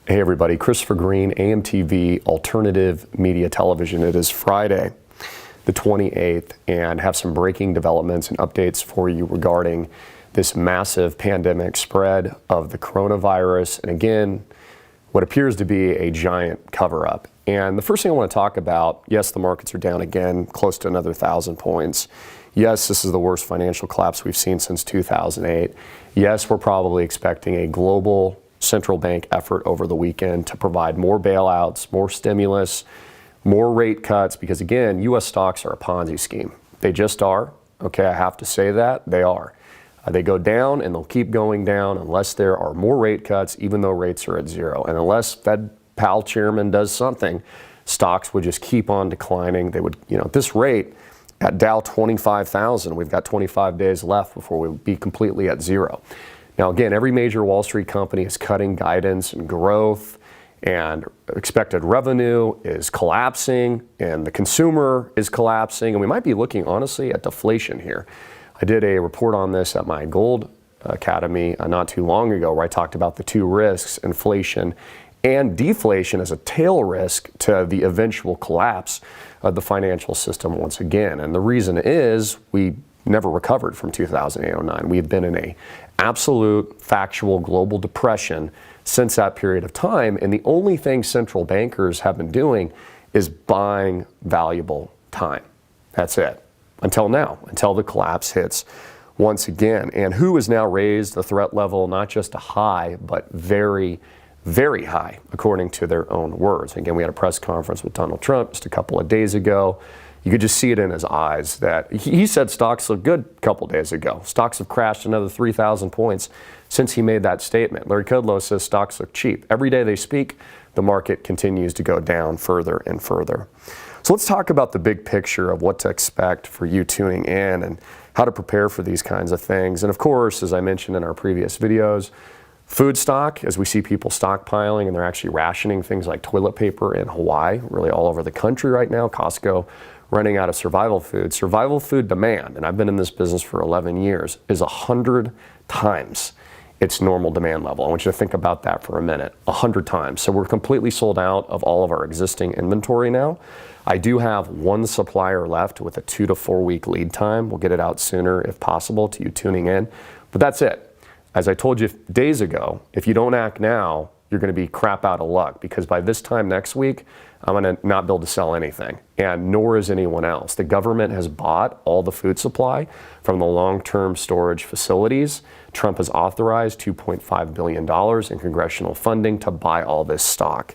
Hey everybody, Christopher Green, AMTV Alternative Media Television. It is Friday, the 28th, and have some breaking developments and updates for you regarding this massive pandemic spread of the coronavirus. And again, what appears to be a giant cover-up. And the first thing I want to talk about, yes, the markets are down again, close to another 1,000 points. Yes, this is the worst financial collapse we've seen since 2008. Yes, we're probably expecting a global central bank effort over the weekend to provide more bailouts, more stimulus, more rate cuts, because again, U.S. stocks are a Ponzi scheme. They just are. Okay, I have to say that. They are. They go down and they'll keep going down unless there are more rate cuts, even though rates are at zero. And unless Fed Powell chairman does something, stocks would just keep on declining. They would, at this rate, at Dow 25,000, we've got 25 days left before we'll be completely at zero. Now, again, every major Wall Street company is cutting guidance and growth, and expected revenue is collapsing, and the consumer is collapsing, and we might be looking, honestly, at deflation here. I did a report on this at my Gold Academy not too long ago, where I talked about the two risks, inflation and deflation, as a tail risk to the eventual collapse of the financial system once again. And the reason is we never recovered from 2008-09. We've been in a absolute factual global depression since that period of time, and the only thing central bankers have been doing is buying valuable time. That's it. Until now, until the collapse hits once again. And who has now raised the threat level not just to high, but very, very high, according to their own words. Again, we had a press conference with Donald Trump just a couple of days ago. You could just see it in his eyes that he said stocks look good a couple days ago. Stocks have crashed another 3,000 points since he made that statement. Larry Kudlow says stocks look cheap. Every day they speak, the market continues to go down further and further. So let's talk about the big picture of what to expect for you tuning in and how to prepare for these kinds of things. And of course, as I mentioned in our previous videos, food stock, as we see people stockpiling and they're actually rationing things like toilet paper in Hawaii, really all over the country right now. Costco running out of survival food. Survival food demand, and I've been in this business for 11 years, is 100 times its normal demand level. I want you to think about that for a minute. 100 times. So we're completely sold out of all of our existing inventory now. I do have one supplier left with a 2 to 4 week lead time. We'll get it out sooner if possible to you tuning in. But that's it. As I told you days ago, if you don't act now, you're going to be crap out of luck, because by this time next week, I'm going to not be able to sell anything, and nor is anyone else. The government has bought all the food supply from the long-term storage facilities. Trump has authorized $2.5 billion in congressional funding to buy all this stock.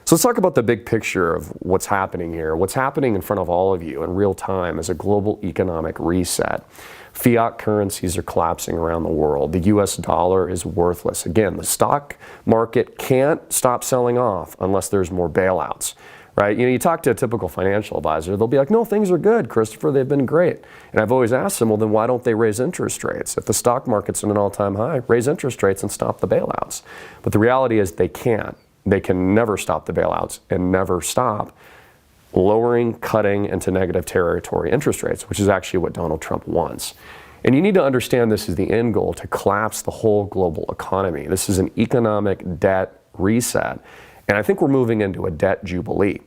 So let's talk about the big picture of what's happening here. What's happening in front of all of you in real time is a global economic reset. Fiat currencies are collapsing around the world. The U.S. dollar is worthless. Again, the stock market can't stop selling off unless there's more bailouts, right? You talk to a typical financial advisor, they'll be like, no, things are good, Christopher, they've been great. And I've always asked them, well, then why don't they raise interest rates? If the stock market's at an all-time high, raise interest rates and stop the bailouts. But the reality is they can't. They can never stop the bailouts and never stop lowering, cutting into negative territory interest rates, which is actually what Donald Trump wants. And you need to understand this is the end goal, to collapse the whole global economy. This is an economic debt reset. And I think we're moving into a debt jubilee.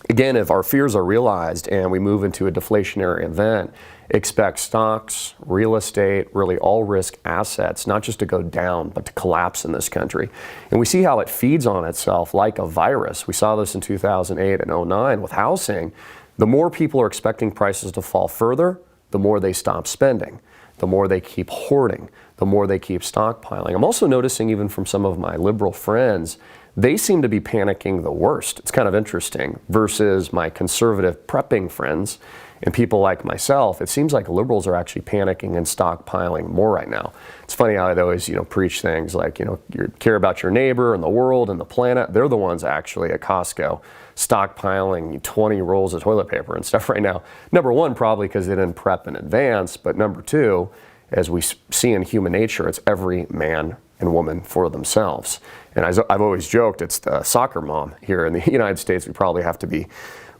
Again, if our fears are realized and we move into a deflationary event, expect stocks, real estate, really all risk assets, not just to go down, but to collapse in this country. And we see how it feeds on itself like a virus. We saw this in 2008 and 09 with housing. The more people are expecting prices to fall further, the more they stop spending, the more they keep hoarding, the more they keep stockpiling. I'm also noticing, even from some of my liberal friends, they seem to be panicking the worst. It's kind of interesting, versus my conservative prepping friends and people like myself. It seems like liberals are actually panicking and stockpiling more right now. It's funny how they always, preach things like, you care about your neighbor and the world and the planet. They're the ones actually at Costco stockpiling 20 rolls of toilet paper and stuff right now. Number one, probably because they didn't prep in advance. But number two, as we see in human nature, it's every man and woman for themselves. And I've always joked, it's the soccer mom here in the United States we probably have to be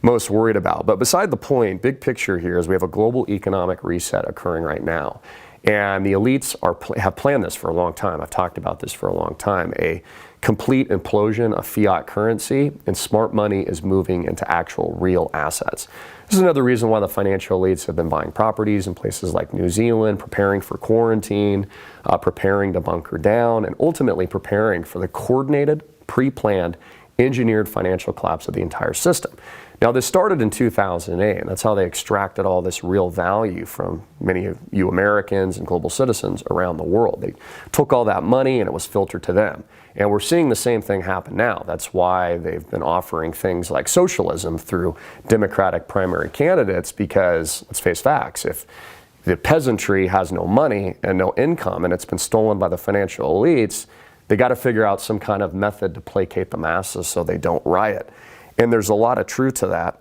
most worried about. But beside the point, big picture here is we have a global economic reset occurring right now. And the elites have planned this for a long time. I've talked about this for a long time. A complete implosion of fiat currency, and smart money is moving into actual real assets. This is another reason why the financial elites have been buying properties in places like New Zealand, preparing for quarantine, preparing to bunker down, and ultimately preparing for the coordinated, pre-planned, engineered financial collapse of the entire system. Now, this started in 2008, and that's how they extracted all this real value from many of you Americans and global citizens around the world. They took all that money and it was filtered to them. And we're seeing the same thing happen now. That's why they've been offering things like socialism through Democratic primary candidates, because let's face facts, if the peasantry has no money and no income and it's been stolen by the financial elites, they got to figure out some kind of method to placate the masses so they don't riot. And there's a lot of truth to that.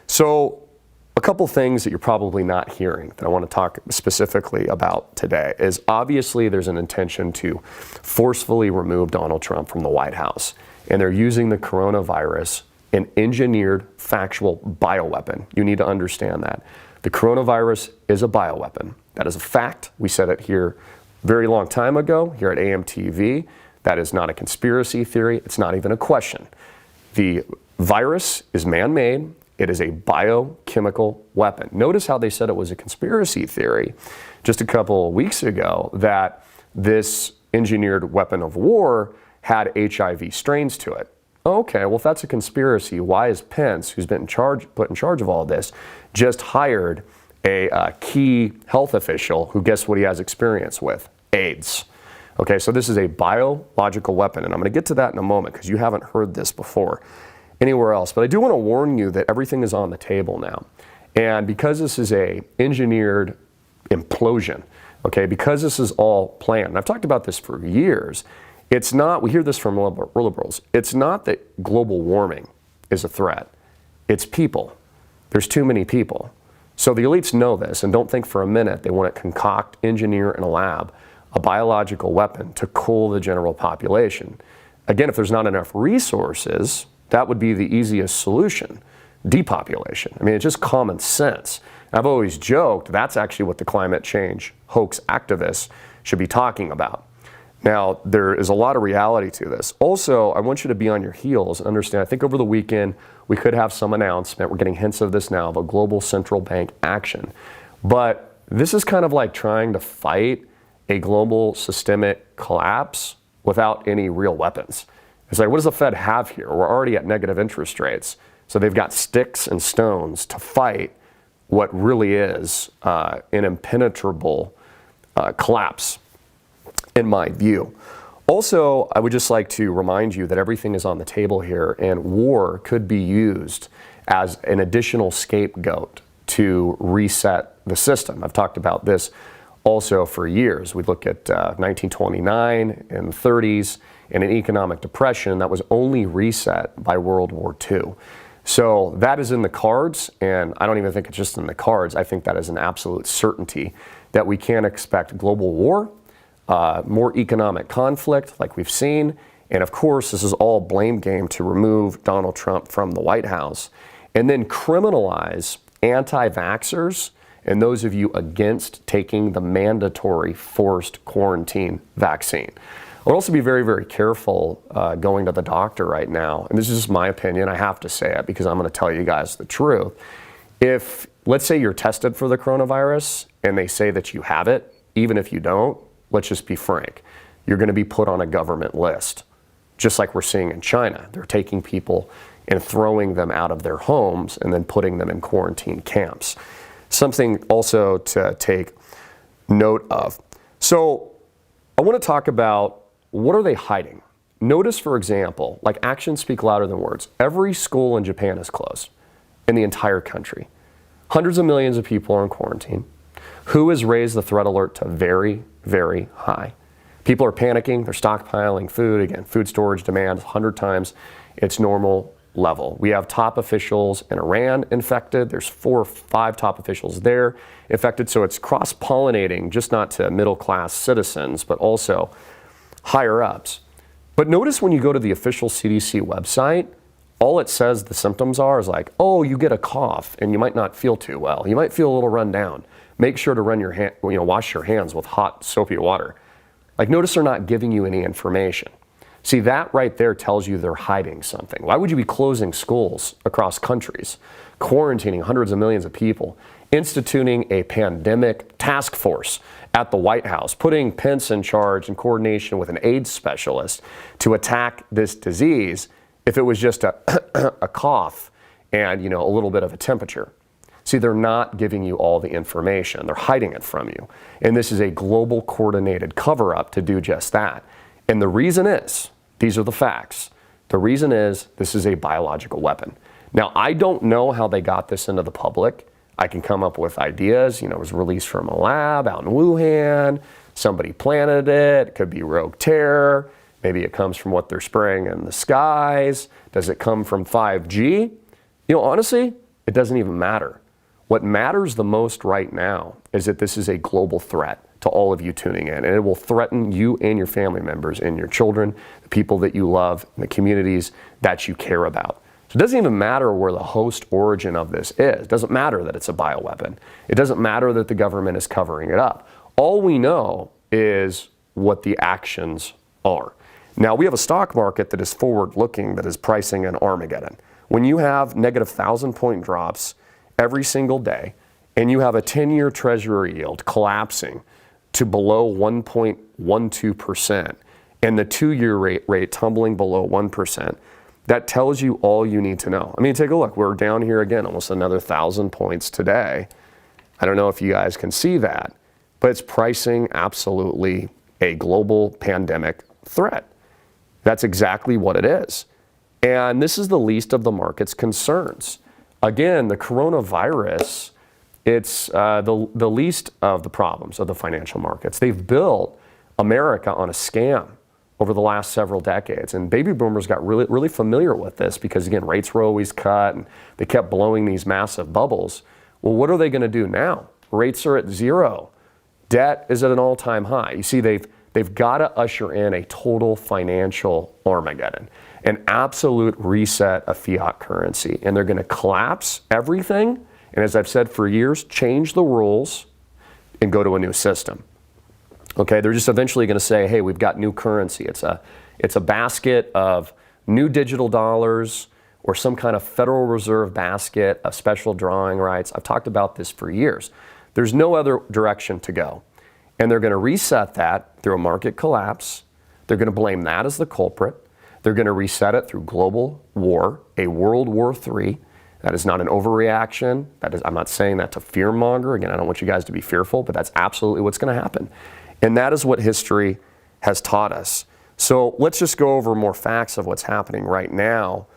So a couple things that you're probably not hearing that I want to talk specifically about today is obviously there's an intention to forcefully remove Donald Trump from the White House. And they're using the coronavirus, an engineered factual bioweapon. You need to understand that. The coronavirus is a bioweapon. That is a fact. We said it here a very long time ago here at AMTV. That is not a conspiracy theory. It's not even a question. The virus is man-made. It is a biochemical weapon. Notice how they said it was a conspiracy theory just a couple of weeks ago, that this engineered weapon of war had HIV strains to it. Okay, well, if that's a conspiracy, why is Pence, who's been put in charge of all this, just hired a key health official who, guess what he has experience with? AIDS. Okay, so this is a biological weapon, and I'm going to get to that in a moment because you haven't heard this before anywhere else. But I do want to warn you that everything is on the table now. And because this is a engineered implosion, okay, because this is all planned, and I've talked about this for years, it's not, we hear this from liberals, it's not that global warming is a threat, it's people. There's too many people. So the elites know this, and don't think for a minute they want to concoct, engineer in a lab a biological weapon to cool the general population. Again, if there's not enough resources, that would be the easiest solution, depopulation. I mean, it's just common sense. I've always joked that's actually what the climate change hoax activists should be talking about. Now, there is a lot of reality to this. Also, I want you to be on your heels and understand, I think over the weekend, we could have some announcement, we're getting hints of this now, of a global central bank action. But this is kind of like trying to fight a global systemic collapse without any real weapons. It's like, what does the Fed have here? We're already at negative interest rates. So they've got sticks and stones to fight what really is an impenetrable collapse, in my view. Also, I would just like to remind you that everything is on the table here, and war could be used as an additional scapegoat to reset the system. I've talked about this also for years. We look at 1929 and the 30s and an economic depression that was only reset by World War II. So that is in the cards, and I don't even think it's just in the cards. I think that is an absolute certainty that we can expect global war, more economic conflict like we've seen, and of course this is all blame game to remove Donald Trump from the White House and then criminalize anti-vaxxers and those of you against taking the mandatory forced quarantine vaccine. I would also be very, very careful going to the doctor right now. And this is just my opinion. I have to say it because I'm going to tell you guys the truth. If, let's say you're tested for the coronavirus and they say that you have it, even if you don't, let's just be frank, you're going to be put on a government list, just like we're seeing in China. They're taking people and throwing them out of their homes and then putting them in quarantine camps. Something also to take note of. So I want to talk about, what are they hiding? Notice, for example, like actions speak louder than words. Every school in Japan is closed in the entire country. Hundreds of millions of people are in quarantine. WHO has raised the threat alert to very, very high. People are panicking, they're stockpiling food. Again, food storage demand 100 times its normal level. We have top officials in Iran infected. There's 4 or 5 top officials there infected. So it's cross-pollinating, just not to middle-class citizens, but also higher ups. But notice when you go to the official CDC website, all it says the symptoms are is like, oh, you get a cough and you might not feel too well. You might feel a little run down. Make sure to wash your hands with hot soapy water. Like, notice they're not giving you any information. See, that right there tells you they're hiding something. Why would you be closing schools across countries, quarantining hundreds of millions of people, instituting a pandemic task force at the White House, putting Pence in charge in coordination with an AIDS specialist to attack this disease if it was just a cough and, a little bit of a temperature? See, they're not giving you all the information. They're hiding it from you. And this is a global coordinated cover-up to do just that. And the reason is, these are the facts. The reason is this is a biological weapon. Now, I don't know how they got this into the public. I can come up with ideas. It was released from a lab out in Wuhan. Somebody planted it. It could be rogue terror. Maybe it comes from what they're spraying in the skies. Does it come from 5G? Honestly, it doesn't even matter. What matters the most right now is that this is a global threat to all of you tuning in, and it will threaten you and your family members and your children, the people that you love, and the communities that you care about. So it doesn't even matter where the host origin of this is. It doesn't matter that it's a bioweapon. It doesn't matter that the government is covering it up. All we know is what the actions are. Now, we have a stock market that is forward-looking, that is pricing an Armageddon. When you have negative 1,000-point drops every single day, and you have a 10-year Treasury yield collapsing to below 1.12%, and the 2-year rate tumbling below 1%, that tells you all you need to know. Take a look. We're down here again, almost another 1,000 points today. I don't know if you guys can see that, but it's pricing absolutely a global pandemic threat. That's exactly what it is. And this is the least of the market's concerns. Again, the coronavirus, it's the least of the problems of the financial markets. They've built America on a scam over the last several decades. And baby boomers got really, really familiar with this because, again, rates were always cut and they kept blowing these massive bubbles. Well, what are they going to do now? Rates are at zero. Debt is at an all-time high. You see, they've got to usher in a total financial Armageddon, an absolute reset of fiat currency. And they're going to collapse everything. And as I've said for years, change the rules and go to a new system. Okay, they're just eventually going to say, hey, we've got new currency. It's a basket of new digital dollars or some kind of Federal Reserve basket of special drawing rights. I've talked about this for years. There's no other direction to go. And they're going to reset that through a market collapse. They're going to blame that as the culprit. They're going to reset it through global war, a World War III. That is not an overreaction. I'm not saying that to fearmonger. Again, I don't want you guys to be fearful, but that's absolutely what's going to happen. And that is what history has taught us. So let's just go over more facts of what's happening right now.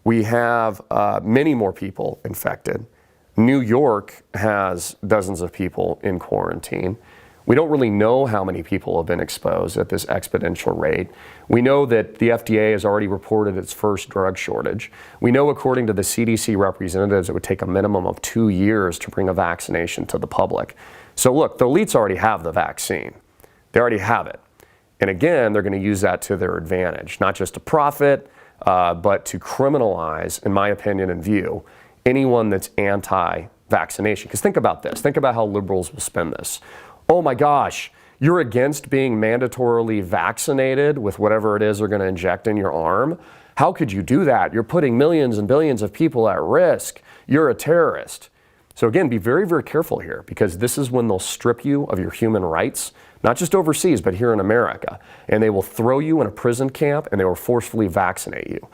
We have many more people infected. New York has dozens of people in quarantine. We don't really know how many people have been exposed at this exponential rate. We know that the FDA has already reported its first drug shortage. We know, according to the CDC representatives, it would take a minimum of 2 years to bring a vaccination to the public. So look, the elites already have the vaccine. They already have it. And again, they're going to use that to their advantage, not just to profit, but to criminalize, in my opinion and view, anyone that's anti-vaccination. Because think about this. Think about how liberals will spin this. Oh my gosh, you're against being mandatorily vaccinated with whatever it is they're going to inject in your arm? How could you do that? You're putting millions and billions of people at risk. You're a terrorist. So again, be very, very careful here, because this is when they'll strip you of your human rights, not just overseas, but here in America. And they will throw you in a prison camp and they will forcefully vaccinate you.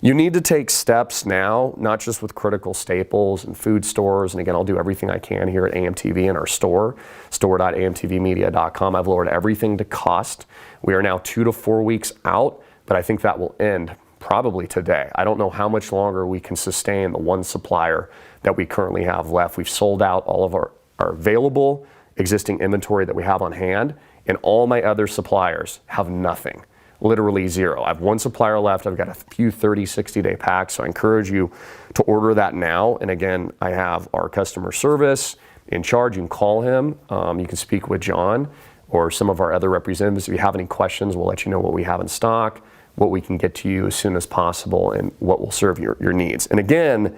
You need to take steps now, not just with critical staples and food stores. And again, I'll do everything I can here at AMTV in our store.amtvmedia.com. I've lowered everything to cost. We are now 2 to 4 weeks out, but I think that will end probably today. I don't know how much longer we can sustain the one supplier that we currently have left. We've sold out all of our available existing inventory that we have on hand, and all my other suppliers have nothing. Literally zero. I have one supplier left. I've got a few 30, 60-day packs, so I encourage you to order that now. And again, I have our customer service in charge. You can call him. You can speak with John or some of our other representatives. If you have any questions, we'll let you know what we have in stock, what we can get to you as soon as possible, and what will serve your needs. And again,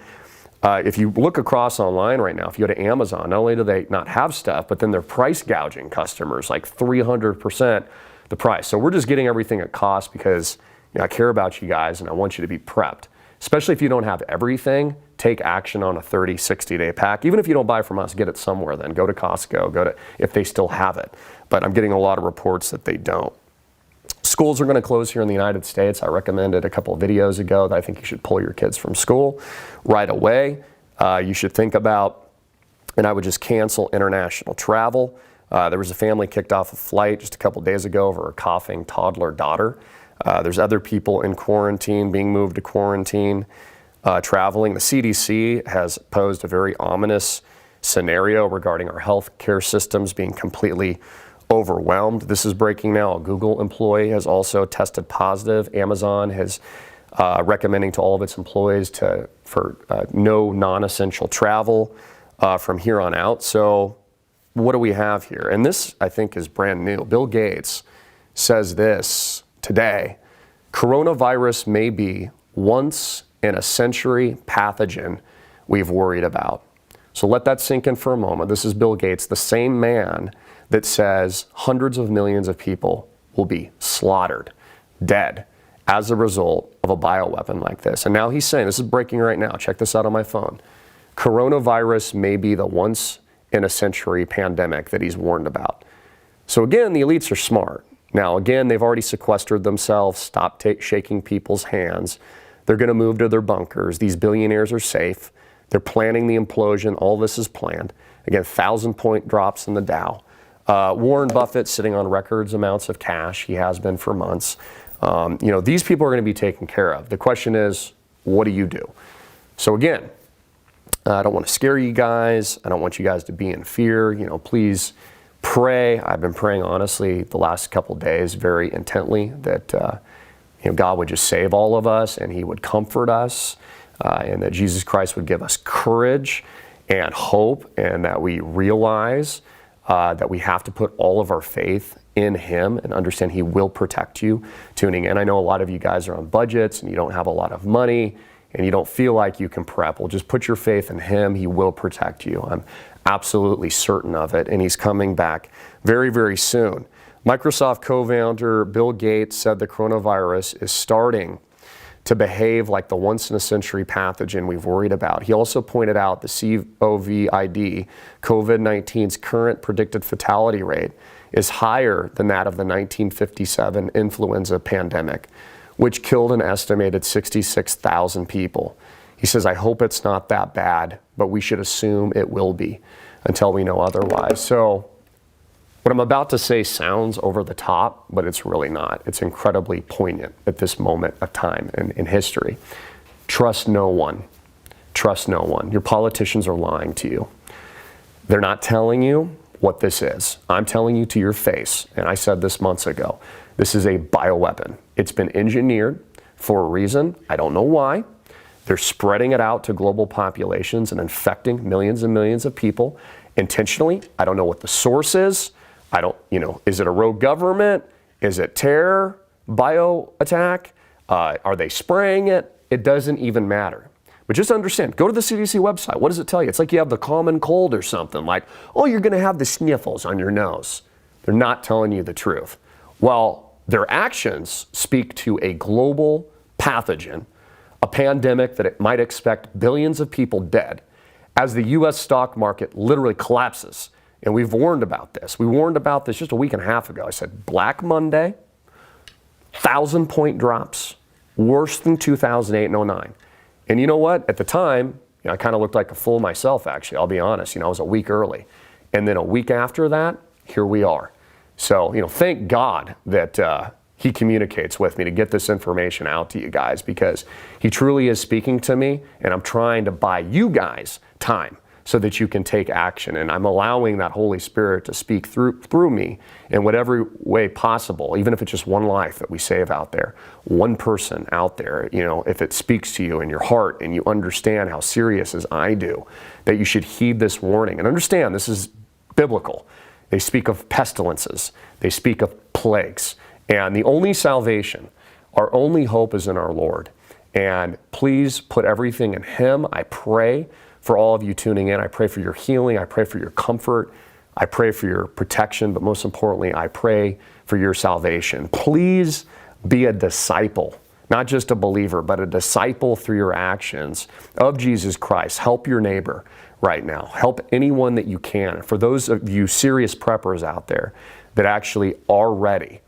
if you look across online right now, if you go to Amazon, not only do they not have stuff, but then they're price gouging customers like 300% the price. So we're just getting everything at cost because I care about you guys and I want you to be prepped. Especially if you don't have everything, take action on a 30, 60-day pack. Even if you don't buy from us, get it somewhere then. Go to Costco, if they still have it. But I'm getting a lot of reports that they don't. Schools are going to close here in the United States. I recommended a couple of videos ago that I think you should pull your kids from school right away. You should think about, and I would just cancel international travel. There was a family kicked off a flight just a couple of days ago over a coughing toddler daughter. There's other people in quarantine, being moved to quarantine, traveling. The CDC has posed a very ominous scenario regarding our healthcare systems being completely overwhelmed. This is breaking now. A Google employee has also tested positive. Amazon has recommending to all of its employees for no non-essential travel from here on out. So what do we have here? And this, I think, is brand new. Bill Gates says this today: coronavirus may be once in a century pathogen we've worried about. So let that sink in for a moment. This is Bill Gates, the same man that says hundreds of millions of people will be slaughtered, dead, as a result of a bioweapon like this. And now he's saying, this is breaking right now, check this out on my phone, coronavirus may be the once in a century pandemic that he's warned about. So again, the elites are smart. Now again, they've already sequestered themselves, stopped shaking people's hands. They're going to move to their bunkers. These billionaires are safe. They're planning the implosion. All this is planned. Again, 1,000-point drops in the Dow. Warren Buffett sitting on records amounts of cash. He has been for months. These people are going to be taken care of. The question is, what do you do? So again, I don't want to scare you guys. I don't want you guys to be in fear. Please pray. I've been praying honestly the last couple days very intently that God would just save all of us and He would comfort us and that Jesus Christ would give us courage and hope, and that we realize that we have to put all of our faith in Him and understand He will protect you. Tuning in, I know a lot of you guys are on budgets and you don't have a lot of money and you don't feel like you can prep. Well, just put your faith in Him. He will protect you. I'm absolutely certain of it, and He's coming back very, very soon. Microsoft co-founder Bill Gates said the coronavirus is starting to behave like the once-in-a-century pathogen we've worried about. He also pointed out the COVID, COVID-19's current predicted fatality rate is higher than that of the 1957 influenza pandemic, which killed an estimated 66,000 people. He says, I hope it's not that bad, but we should assume it will be until we know otherwise. So what I'm about to say sounds over the top, but it's really not. It's incredibly poignant at this moment of time in history. Trust no one. Trust no one. Your politicians are lying to you. They're not telling you what this is. I'm telling you to your face, and I said this months ago, this is a bioweapon. It's been engineered for a reason. I don't know why. They're spreading it out to global populations and infecting millions and millions of people intentionally. I don't know what the source is. Is it a rogue government? Is it terror, bio attack? Are they spraying it? It doesn't even matter. But just understand, go to the CDC website. What does it tell you? It's like you have the common cold or something, like, oh, you're going to have the sniffles on your nose. They're not telling you the truth. Well, their actions speak to a global pathogen, a pandemic that it might expect billions of people dead, as the U.S. stock market literally collapses. And we've warned about this. We warned about this just a week and a half ago. I said, Black Monday, 1,000-point drops, worse than 2008 and 09. And you know what? At the time, I kind of looked like a fool myself, actually. I'll be honest. I was a week early. And then a week after that, here we are. So, thank God that He communicates with me to get this information out to you guys, because He truly is speaking to me, and I'm trying to buy you guys time so that you can take action. And I'm allowing that Holy Spirit to speak through me in whatever way possible, even if it's just one life that we save out there, one person out there. If it speaks to you in your heart and you understand how serious as I do, that you should heed this warning and understand this is biblical. They speak of pestilences. They speak of plagues. And the only salvation, our only hope is in our Lord. And please put everything in Him. I pray for all of you tuning in. I pray for your healing. I pray for your comfort. I pray for your protection. But most importantly, I pray for your salvation. Please be a disciple not just a believer, but a disciple through your actions of Jesus Christ. Help your neighbor right now. Help anyone that you can. For those of you serious preppers out there that actually are ready,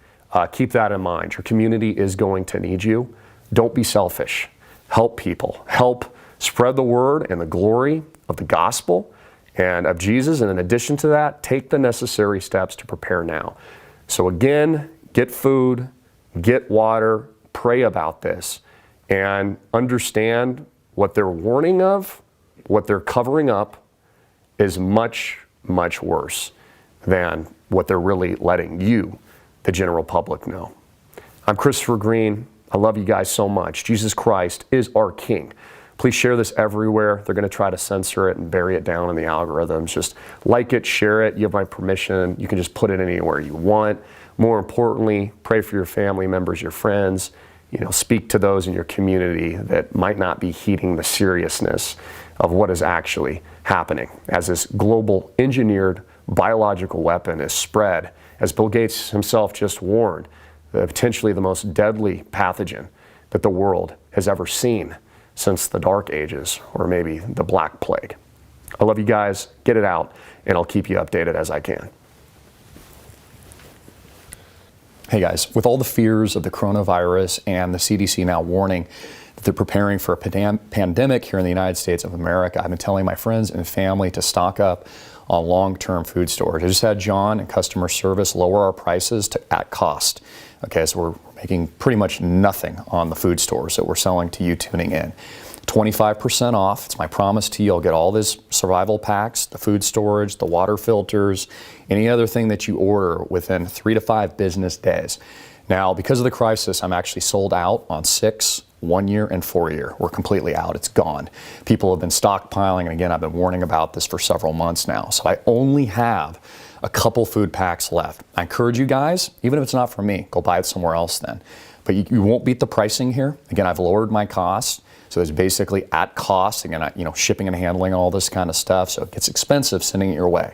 keep that in mind. Your community is going to need you. Don't be selfish. Help people. Help spread the word and the glory of the gospel and of Jesus. And in addition to that, take the necessary steps to prepare now. So again, get food, get water, pray about this, and understand what they're warning of, what they're covering up is much, much worse than what they're really letting you, the general public, know. I'm Christopher Green. I love you guys so much. Jesus Christ is our King. Please share this everywhere. They're going to try to censor it and bury it down in the algorithms. Just like it, share it. You have my permission. You can just put it anywhere you want. More importantly, pray for your family members, your friends. Speak to those in your community that might not be heeding the seriousness of what is actually happening as this global engineered biological weapon is spread, as Bill Gates himself just warned, potentially the most deadly pathogen that the world has ever seen since the Dark Ages, or maybe the Black Plague. I love you guys. Get it out, and I'll keep you updated as I can. Hey guys, with all the fears of the coronavirus and the CDC now warning that they're preparing for a pandemic here in the United States of America, I've been telling my friends and family to stock up on long-term food storage. I just had John in customer service lower our prices at cost. Okay, so we're making pretty much nothing on the food stores that we're selling to you tuning in. 25% off. It's my promise to you. I'll get all this survival packs, the food storage, the water filters, any other thing that you order within 3 to 5 business days. Now, because of the crisis, I'm actually sold out on 6, 1 year, and 4 year. We're completely out. It's gone. People have been stockpiling, and again, I've been warning about this for several months now. So I only have a couple food packs left. I encourage you guys, even if it's not from me, go buy it somewhere else then. But you won't beat the pricing here. Again, I've lowered my costs. So it's basically at cost, again, shipping and handling, all this kind of stuff. So it gets expensive sending it your way.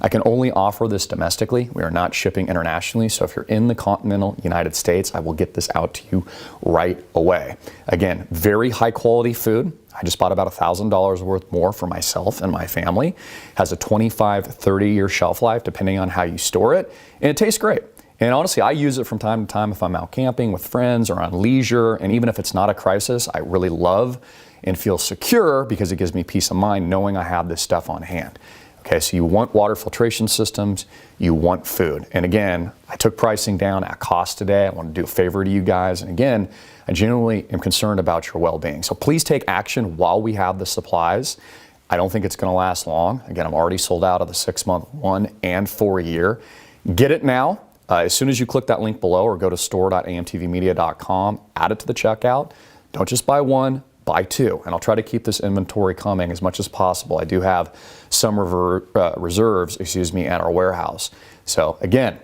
I can only offer this domestically. We are not shipping internationally. So if you're in the continental United States, I will get this out to you right away. Again, very high quality food. I just bought about $1,000 worth more for myself and my family. Has a 25, 30-year shelf life, depending on how you store it. And it tastes great. And honestly, I use it from time to time if I'm out camping with friends or on leisure. And even if it's not a crisis, I really love and feel secure because it gives me peace of mind knowing I have this stuff on hand. Okay, so you want water filtration systems, you want food. And again, I took pricing down at cost today. I want to do a favor to you guys. And again, I genuinely am concerned about your well-being. So please take action while we have the supplies. I don't think it's going to last long. Again, I'm already sold out of the 6-month, 1 and 4 year. Get it now. As soon as you click that link below or go to store.amtvmedia.com, add it to the checkout. Don't just buy one, buy 2. And I'll try to keep this inventory coming as much as possible. I do have some reserves, at our warehouse. So again,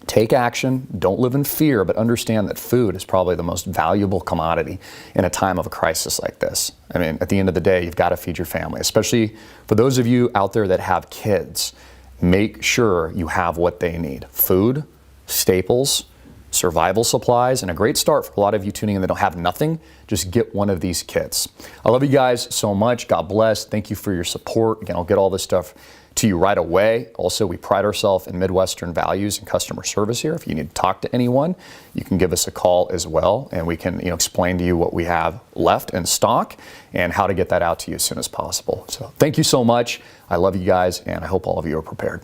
take action. Don't live in fear, but understand that food is probably the most valuable commodity in a time of a crisis like this. I mean, at the end of the day, you've got to feed your family, especially for those of you out there that have kids. Make sure you have what they need. Food, staples, survival supplies, and a great start for a lot of you tuning in that don't have nothing, just get one of these kits. I love you guys so much. God bless. Thank you for your support. Again, I'll get all this stuff to you right away. Also, we pride ourselves in Midwestern values and customer service here. If you need to talk to anyone, you can give us a call as well, and we can explain to you what we have left in stock and how to get that out to you as soon as possible. So thank you so much. I love you guys, and I hope all of you are prepared.